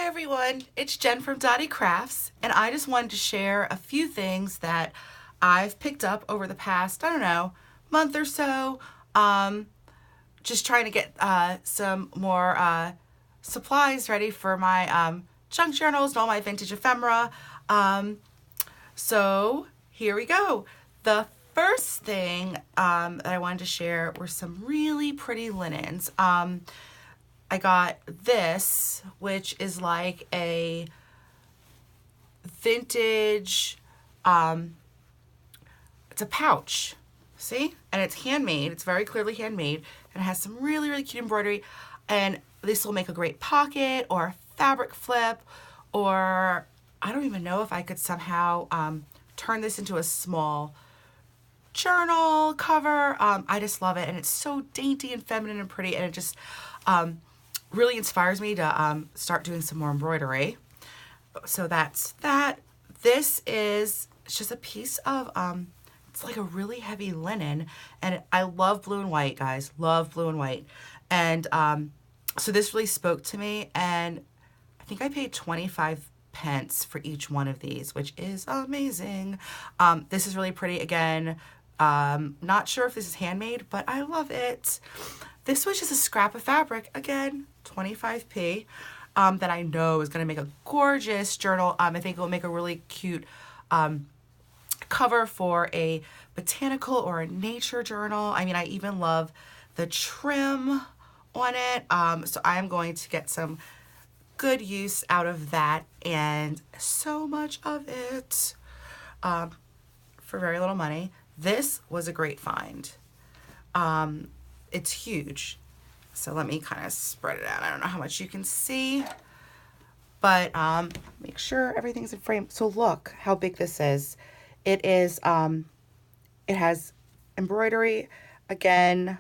Hi everyone, it's Jen from Dottie Crafts, and I just wanted to share a few things that I've picked up over the past, I don't know, month or so. Just trying to get some more supplies ready for my junk journals and all my vintage ephemera. So here we go. The first thing that I wanted to share were some really pretty linens. I got this, which is like a vintage, it's a pouch, see? And it's handmade, it's very clearly handmade, and it has some really, really cute embroidery, and this will make a great pocket or a fabric flip, or I don't even know if I could somehow turn this into a small journal cover. I just love it, and it's so dainty and feminine and pretty, and it just really inspires me to start doing some more embroidery. So that's that. This is, it's just a piece of, it's like a really heavy linen, and I love blue and white, guys, love blue and white. And so this really spoke to me, and I think I paid 25 pence for each one of these, which is amazing. This is really pretty. Again, not sure if this is handmade, but I love it. This was just a scrap of fabric, again, 25p, that I know is going to make a gorgeous journal. I think it will make a really cute cover for a botanical or a nature journal. I mean, I even love the trim on it. So I'm going to get some good use out of that, and so much of it for very little money. This was a great find. It's huge. So let me kind of spread it out. I don't know how much you can see, but make sure everything's in frame. So look how big this is. It is, it has embroidery. Again,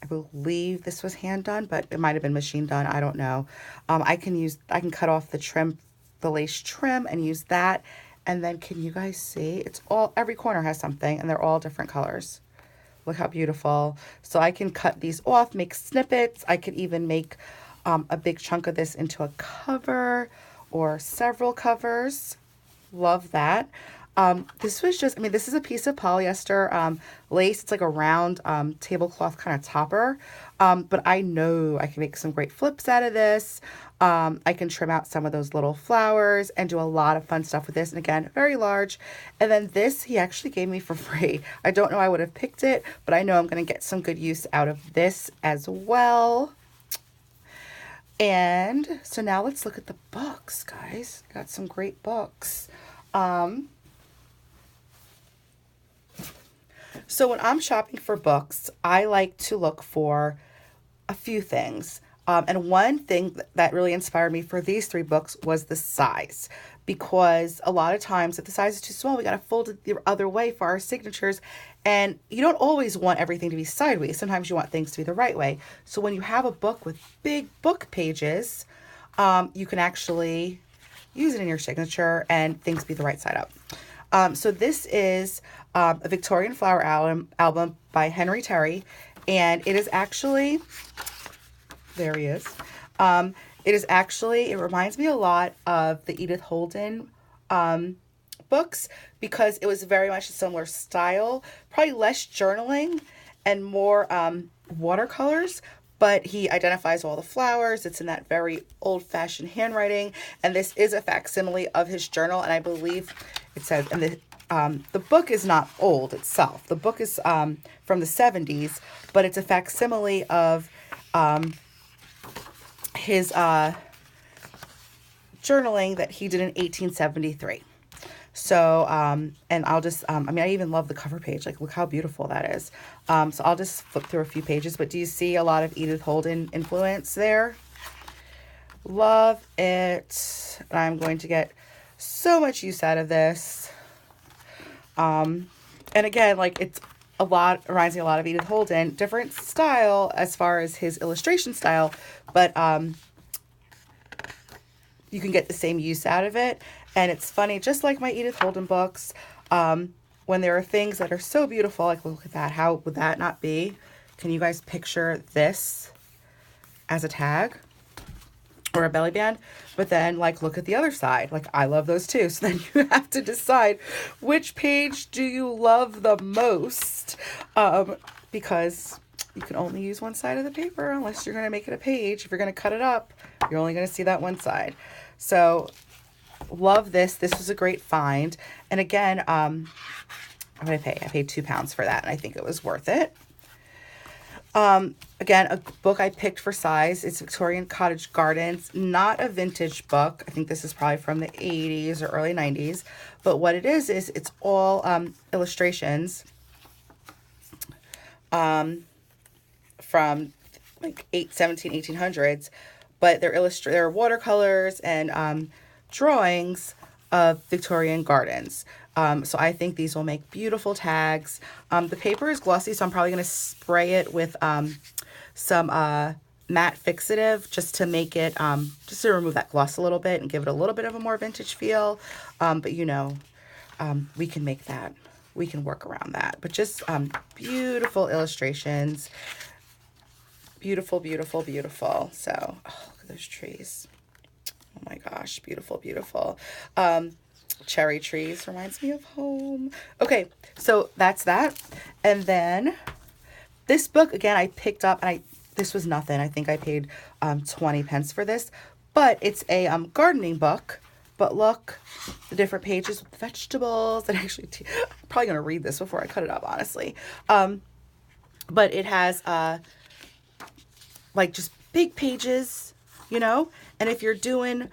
I believe this was hand done, but it might have been machine done. I don't know. I can cut off the trim, the lace trim, and use that. And then can you guys see? It's all, every corner has something, and they're all different colors. Look how beautiful. So I can cut these off, make snippets. I could even make a big chunk of this into a cover or several covers. Love that. This was just, I mean, this is a piece of polyester lace. It's like a round tablecloth kind of topper. But I know I can make some great flips out of this. I can trim out some of those little flowers and do a lot of fun stuff with this. And again, very large. And then this, he actually gave me for free. I don't know I would have picked it, but I know I'm going to get some good use out of this as well. And so now let's look at the books, guys. Got some great books. So when I'm shopping for books, I like to look for a few things. And one thing that really inspired me for these three books was the size. Because a lot of times if the size is too small, we got to fold it the other way for our signatures. And you don't always want everything to be sideways. Sometimes you want things to be the right way. So when you have a book with big book pages, you can actually use it in your signature and things be the right side up. So this is a Victorian Flower album by Henry Terry, and it is actually, there he is. It reminds me a lot of the Edith Holden books, because it was very much a similar style, probably less journaling and more watercolors, but he identifies all the flowers. It's in that very old-fashioned handwriting, and this is a facsimile of his journal, and I believe it says, and the book is not old itself. The book is from the 70s, but it's a facsimile of his journaling that he did in 1873. So, and I'll just, I mean, I even love the cover page. Like, look how beautiful that is. So I'll just flip through a few pages, but do you see a lot of Edith Holden influence there? Love it. I'm going to get so much use out of this. And again, like, it's a lot, reminds me a lot of Edith Holden, different style as far as his illustration style, but you can get the same use out of it. And it's funny, just like my Edith Holden books, when there are things that are so beautiful, like look at that, how would that not be? Can you guys picture this as a tag? or a belly band. But then, like, look at the other side. Like, I love those too. So then you have to decide which page do you love the most, because you can only use one side of the paper unless you're going to make it a page. If you're going to cut it up, you're only going to see that one side. So love this. This was a great find. And again, what did I pay? I paid £2 for that, and I think it was worth it. Again, a book I picked for size. It's Victorian Cottage Gardens, not a vintage book. I think this is probably from the 80s or early 90s. But what it is it's all illustrations from like 1800s. But they're watercolors and drawings of Victorian gardens. So I think these will make beautiful tags. The paper is glossy, so I'm probably going to spray it with some matte fixative just to make it, just to remove that gloss a little bit and give it a little bit of a more vintage feel. But you know, we can make that. We can work around that. But just beautiful illustrations. Beautiful, beautiful, beautiful. So, oh, look at those trees. Oh my gosh, beautiful, beautiful. Cherry trees reminds me of home. Okay, so that's that. And then this book, again, I picked up, and this was nothing. I think I paid 20 pence for this. But it's a gardening book. But look, the different pages with vegetables. And actually, I'm probably going to read this before I cut it up, honestly. But it has like just big pages, you know. And if you're doing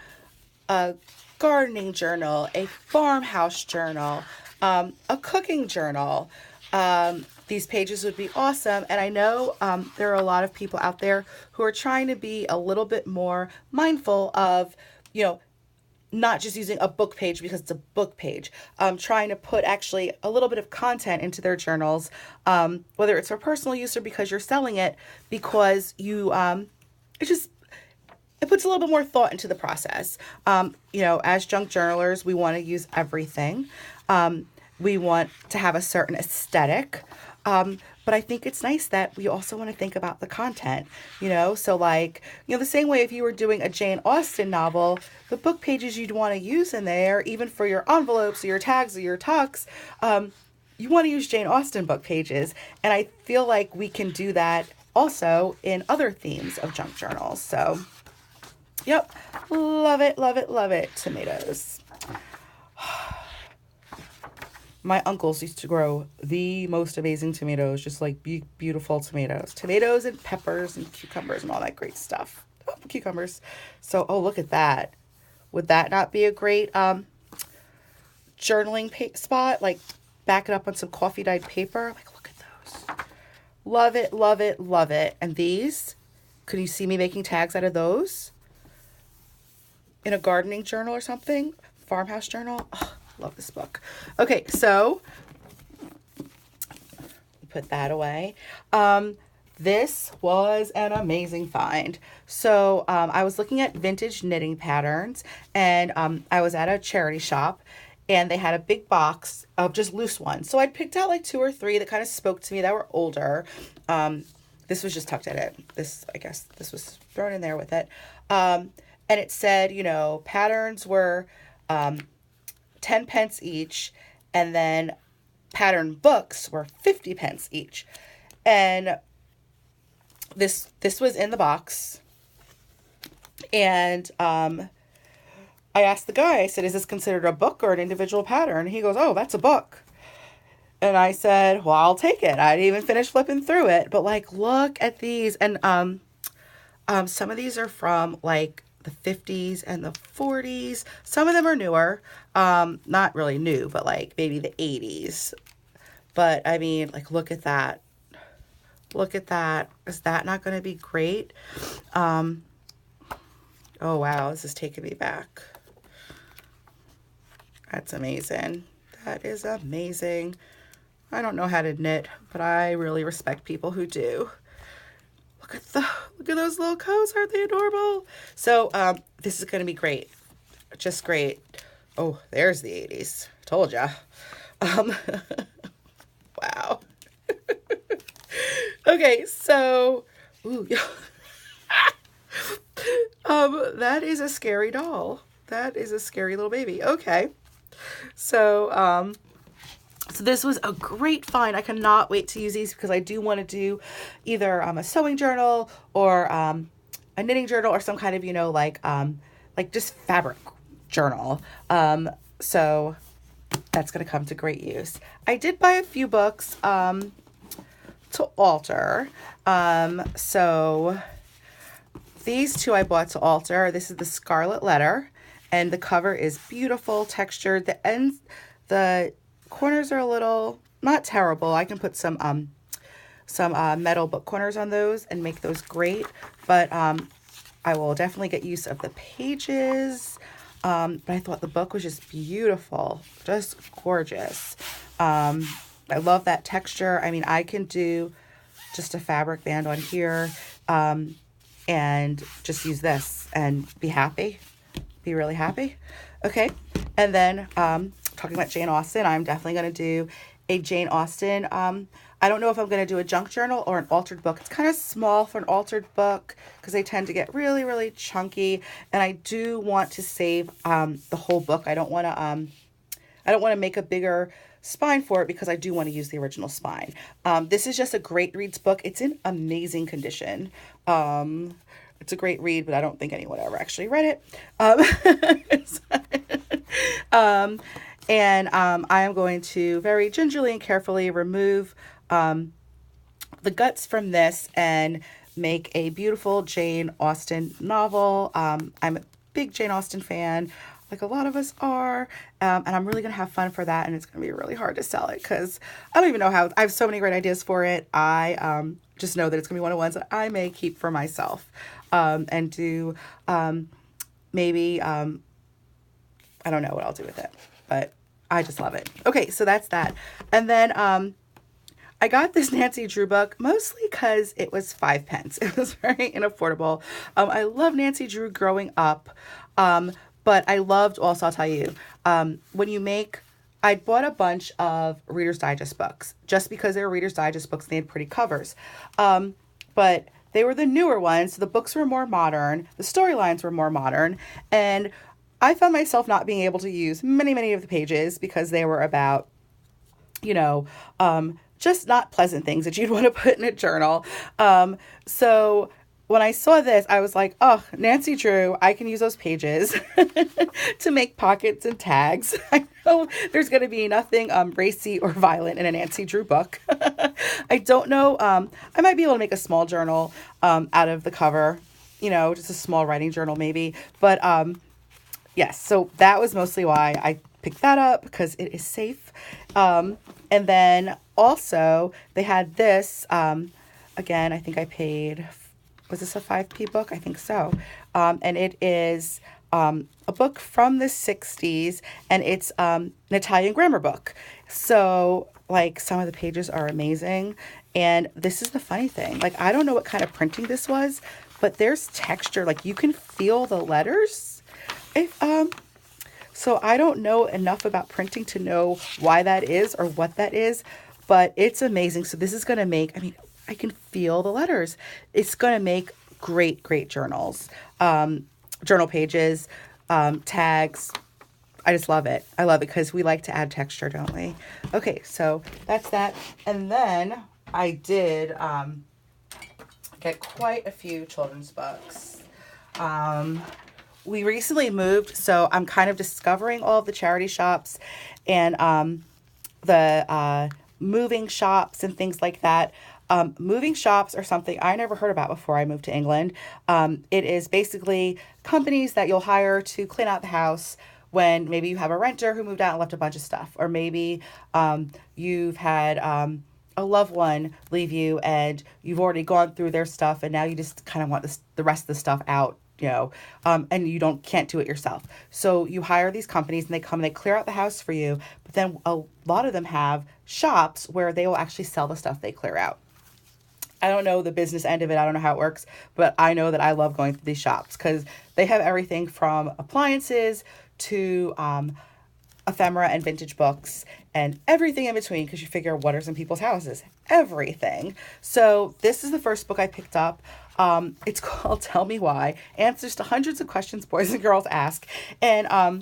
a gardening journal, a farmhouse journal, a cooking journal, these pages would be awesome. And I know there are a lot of people out there who are trying to be a little bit more mindful of, you know, not just using a book page because it's a book page, trying to put actually a little bit of content into their journals, whether it's for personal use or because you're selling it, because you, it puts a little bit more thought into the process. You know, as junk journalers, we want to use everything. We want to have a certain aesthetic. But I think it's nice that we also want to think about the content, you know? So like, you know, the same way if you were doing a Jane Austen novel, the book pages you'd want to use in there, even for your envelopes or your tags or your tucks, you want to use Jane Austen book pages. And I feel like we can do that also in other themes of junk journals. So, yep, love it, love it, love it. Tomatoes. My uncles used to grow the most amazing tomatoes, just like beautiful tomatoes. Tomatoes and peppers and cucumbers and all that great stuff. Oh, cucumbers. So, oh, look at that. Would that not be a great journaling spot? Like, back it up on some coffee dyed paper. Like, look at those. Love it, love it, love it. And these, could you see me making tags out of those? In a gardening journal or something? Farmhouse journal? Oh, love this book. Okay, so put that away. This was an amazing find. So I was looking at vintage knitting patterns, and I was at a charity shop, and they had a big box of just loose ones. So I'd picked out like 2 or 3 that kind of spoke to me that were older. This was just tucked in it. I guess this was thrown in there with it. And it said, you know, patterns were 10 pence each, and then pattern books were 50 pence each. And this was in the box. And I asked the guy, I said, is this considered a book or an individual pattern? And he goes, oh, that's a book. And I said, well, I'll take it. I didn't even finish flipping through it. But like, look at these. And some of these are from like the 50s and the 40s. Some of them are newer. Not really new, but like maybe the 80s. But I mean, like, look at that. Look at that. Is that not going to be great? Oh, wow. This is taking me back. That's amazing. That is amazing. I don't know how to knit, but I really respect people who do. Look at those little coats. Aren't they adorable? So this is going to be great. Just great. Oh, there's the 80s. Told ya. Wow. Okay, so ooh, That is a scary doll. That is a scary little baby. Okay. So, so this was a great find. I cannot wait to use these because I do want to do either a sewing journal or a knitting journal or some kind of, like just fabric journal. So that's going to come to great use. I did buy a few books to alter. So these two I bought to alter. This is the Scarlet Letter, and the cover is beautiful, textured. The ends, the corners are a little not terrible. I can put some metal book corners on those and make those great, but I will definitely get use of the pages. But I thought the book was just beautiful, just gorgeous. I love that texture. I mean, I can do just a fabric band on here and just use this and be happy, be really happy. Okay, and then talking about Jane Austen, I'm definitely going to do a Jane Austen. I don't know if I'm going to do a junk journal or an altered book. It's kind of small for an altered book because they tend to get really, really chunky. And I do want to save the whole book. I don't want to make a bigger spine for it because I do want to use the original spine. This is just a great reads book. It's in amazing condition. It's a great read, but I don't think anyone ever actually read it. And I am going to very gingerly and carefully remove the guts from this and make a beautiful Jane Austen novel. I'm a big Jane Austen fan, like a lot of us are, and I'm really going to have fun for that, and it's going to be really hard to sell it because I don't even know how. I have so many great ideas for it. I just know that it's going to be one of the ones that I may keep for myself and do maybe, I don't know what I'll do with it, but I just love it. Okay, so that's that. And then I got this Nancy Drew book mostly because it was 5 pence. It was very unaffordable. I love Nancy Drew growing up, but I loved also, I'll tell you, I bought a bunch of Reader's Digest books just because they were Reader's Digest books and they had pretty covers. But they were the newer ones, so the books were more modern, the storylines were more modern, and I found myself not being able to use many of the pages because they were about, just not pleasant things that you'd want to put in a journal. So when I saw this, I was like, oh, Nancy Drew, I can use those pages to make pockets and tags. I know there's going to be nothing racy or violent in a Nancy Drew book. I don't know. I might be able to make a small journal out of the cover, just a small writing journal maybe. But yes, so that was mostly why I picked that up because it is safe. And then also they had this, again, I think I paid, was this a 5p book? I think so. And it is a book from the 60s, and it's an Italian grammar book. So like some of the pages are amazing. And this is the funny thing. Like, I don't know what kind of printing this was, but there's texture. Like you can feel the letters. So I don't know enough about printing to know why that is or what that is, but it's amazing. So this is going to make, I can feel the letters. It's going to make great journals, journal pages, tags. I just love it. I love it because we like to add texture, don't we? Okay, so that's that. And then I did get quite a few children's books. We recently moved, so I'm kind of discovering all of the charity shops and the moving shops and things like that. Moving shops are something I never heard about before I moved to England. It is basically companies that you'll hire to clean out the house when maybe you have a renter who moved out and left a bunch of stuff, or maybe you've had a loved one leave you and you've already gone through their stuff and now you just kind of want the rest of the stuff out. And you can't do it yourself. So you hire these companies and they come and they clear out the house for you. But then a lot of them have shops where they will actually sell the stuff they clear out. I don't know the business end of it. I don't know how it works, but I know that I love going to these shops because they have everything from appliances to ephemera and vintage books and everything in between, because you figure what are some people's houses? Everything. So this is the first book I picked up. It's called Tell Me Why, Answers to Hundreds of Questions Boys and Girls Ask. And I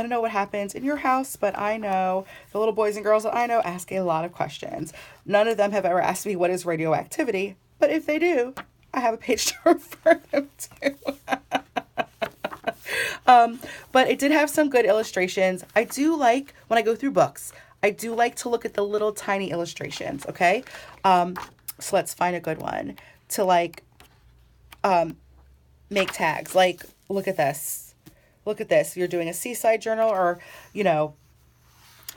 don't know what happens in your house, but I know the little boys and girls that I know ask a lot of questions. None of them have ever asked me what is radioactivity, but if they do, I have a page to refer them to. But it did have some good illustrations. I do like, when I go through books, I do like to look at the little tiny illustrations, okay? So let's find a good one to like make tags. Like, look at this. Look at this. You're doing a seaside journal or, you know,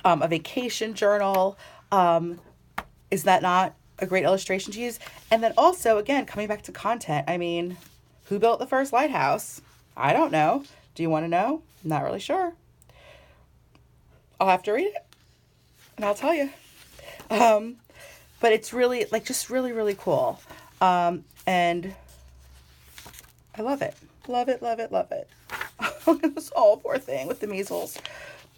a vacation journal. Is that not a great illustration to use? And then also, again, coming back to content, I mean, who built the first lighthouse? I don't know. Do you want to know? I'm not really sure. I'll have to read it and I'll tell you. But it's really, like, just really, really cool. And I love it. Love it, love it, love it. Look at this all poor thing with the measles.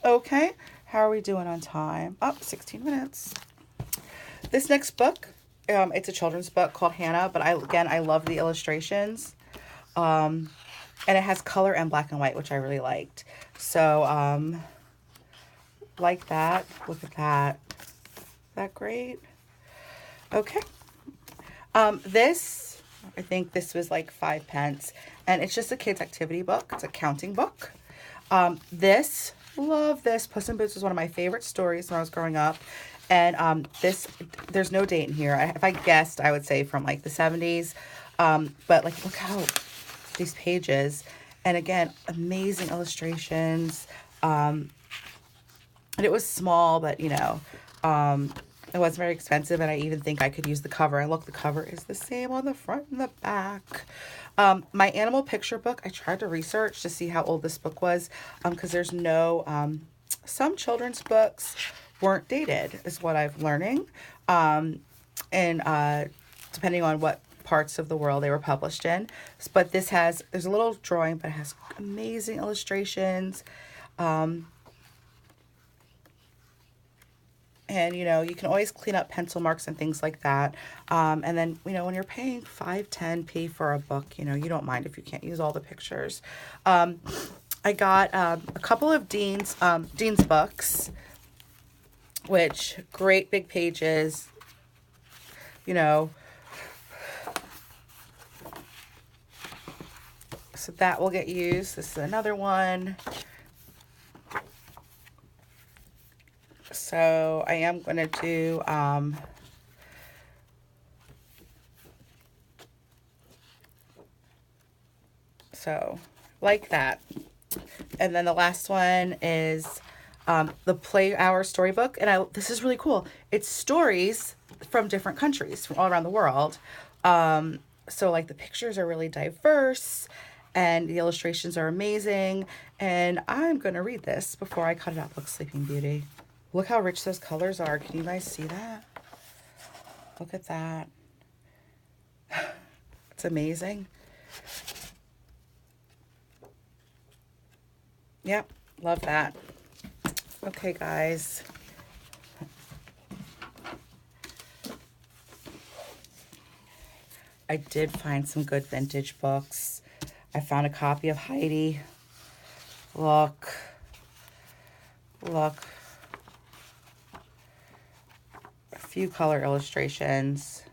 Okay, how are we doing on time? Oh, 16 minutes. This next book, it's a children's book called Hannah, but I love the illustrations. And it has color and black and white, which I really liked. So, like that. Look at that. Is that great? Okay. This, I think this was like 5 pence. And it's just a kid's activity book. It's a counting book. Love this. Puss in Boots was one of my favorite stories when I was growing up. And there's no date in here. If I guessed, I would say from like the 70s. But like, look how these pages. And again, amazing illustrations. And it was small, but you know, it wasn't very expensive. And I even think I could use the cover. And look, the cover is the same on the front and the back. My animal picture book, I tried to research to see how old this book was. Because there's no, some children's books weren't dated is what I'm learning. And depending on what parts of the world they were published in. But there's a little drawing, but it has amazing illustrations. And, you know, you can always clean up pencil marks and things like that. And then, you know, when you're paying 5-10p for a book, you know, you don't mind if you can't use all the pictures. I got a couple of Dean's books, which great big pages, you know. So that will get used. This is another one. So I am going to do, so like that. And then the last one is the Play Hour storybook. And this is really cool. It's stories from different countries from all around the world. So like the pictures are really diverse and the illustrations are amazing. And I'm going to read this before I cut it out. Look, Sleeping Beauty. Look how rich those colors are. Can you guys see that? Look at that. It's amazing. Yep, love that. Okay, guys. I did find some good vintage books. I found a copy of Heidi. Look. Few color illustrations,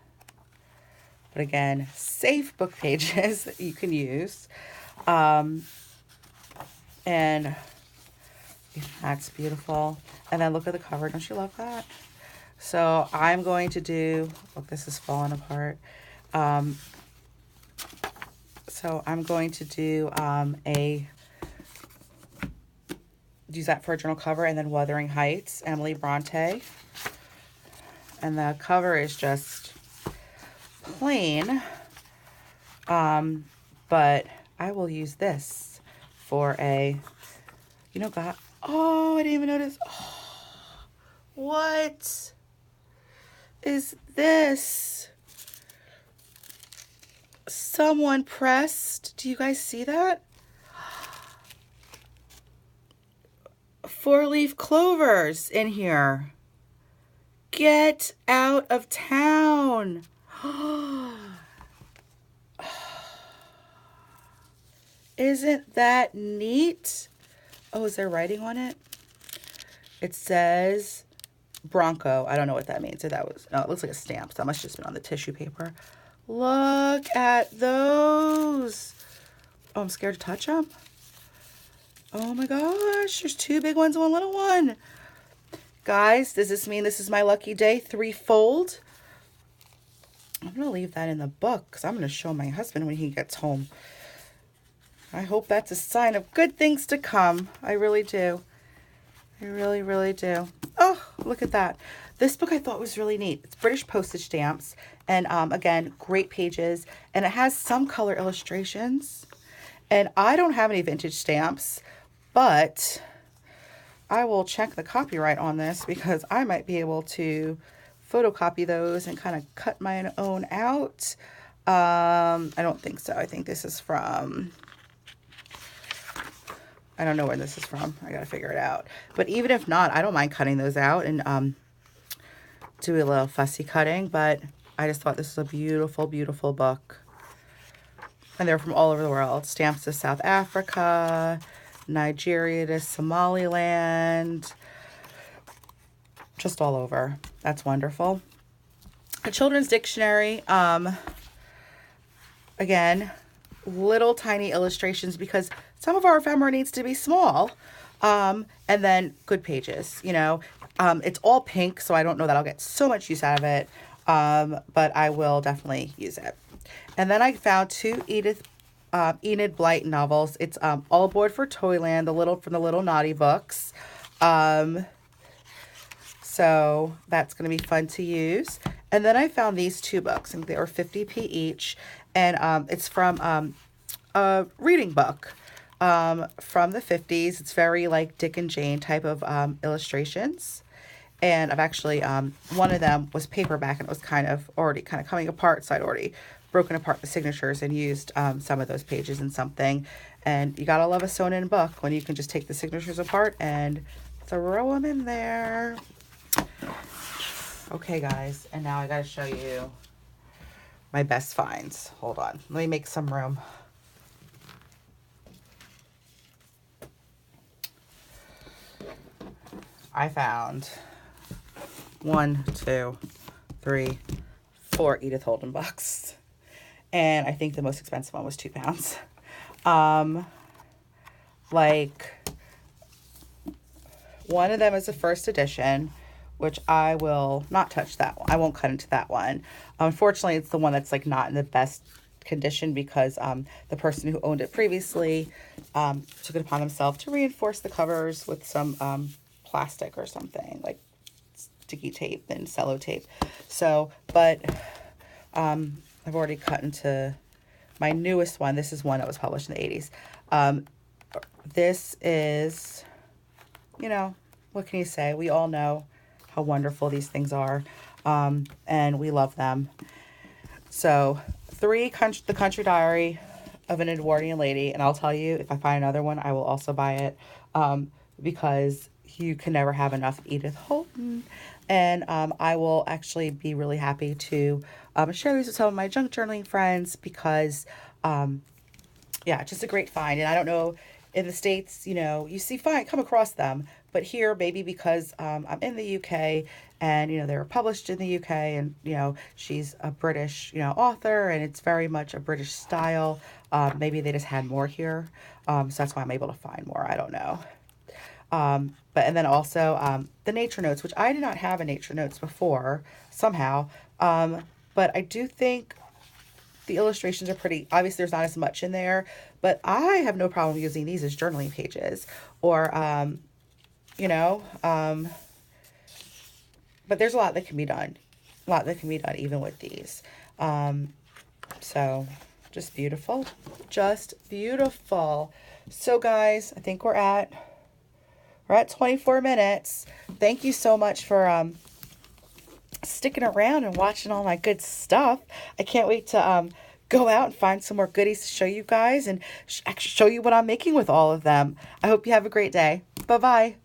but again, safe book pages that you can use. And that's beautiful. And then look at the cover. Don't you love that? So I'm going to do, look, this is falling apart. So I'm going to do use that for a journal cover, and then Wuthering Heights, Emily Bronte. And the cover is just plain, but I will use this for a, you know, oh, I didn't even notice. Oh, what is this? Someone pressed, do you guys see that? 4-leaf clovers in here. Get out of town. Isn't that neat? Oh, is there writing on it? It says Bronco. I don't know what that means. So that was, no, it looks like a stamp. So that must have just been on the tissue paper. Look at those. Oh, I'm scared to touch them. Oh my gosh, there's 2 big ones and 1 little one. Guys, does this mean this is my lucky day? 3-fold? I'm going to leave that in the book because I'm going to show my husband when he gets home. I hope that's a sign of good things to come. I really do. I really, really do. Oh, look at that. This book I thought was really neat. It's British postage stamps. And again, great pages. And it has some color illustrations. And I don't have any vintage stamps, but I will check the copyright on this because I might be able to photocopy those and kind of cut my own out. I don't think so. I think this is from, I don't know where this is from. I got to figure it out. But even if not, I don't mind cutting those out and do a little fussy cutting. But I just thought this was a beautiful, beautiful book. And they're from all over the world. Stamps to South Africa, Nigeria to Somaliland, just all over. That's wonderful. A children's dictionary. Again, little tiny illustrations because some of our ephemera needs to be small. And then good pages, you know. It's all pink, so I don't know that I'll get so much use out of it. But I will definitely use it. And then I found 2 Enid Blyton novels. It's All Aboard for Toyland, from the Little Naughty Books. So that's going to be fun to use. And then I found these 2 books, and they were 50p each. And it's from a reading book from the 50s. It's very like Dick and Jane type of illustrations. And I've actually, one of them was paperback and it was kind of coming apart. So I'd already broken apart the signatures and used some of those pages in something. And you gotta love a sewn in book when you can just take the signatures apart and throw them in there. Okay, guys, and now I gotta show you my best finds. Hold on, let me make some room. I found 1, 2, 3, 4 Edith Holden books. And I think the most expensive one was £2. Like, one of them is the first edition, which I will not touch that one. I won't cut into that one. Unfortunately, it's the one that's like not in the best condition because the person who owned it previously took it upon themselves to reinforce the covers with some plastic or something, like sticky tape and cello tape. So, but I've already cut into my newest one. This is one that was published in the 80s. This is, you know, what can you say? We all know how wonderful these things are, and we love them. So, The Country Diary of an Edwardian Lady, and I'll tell you, if I find another one, I will also buy it, because you can never have enough Edith Holden. And I will actually be really happy to share these with some of my junk journaling friends because, yeah, just a great find. And I don't know, in the States, you know, come across them. But here, maybe because I'm in the UK and, you know, they were published in the UK and, you know, she's a British, you know, author and it's very much a British style. Maybe they just had more here. So that's why I'm able to find more. I don't know. And then also the nature notes, which I did not have a nature notes before somehow. But I do think the illustrations are pretty, obviously there's not as much in there, but I have no problem using these as journaling pages or, you know, but there's a lot that can be done, even with these. So just beautiful, So guys, I think we're at 24 minutes. Thank you so much for sticking around and watching all my good stuff. I can't wait to go out and find some more goodies to show you guys and show you what I'm making with all of them. I hope you have a great day. Bye-bye.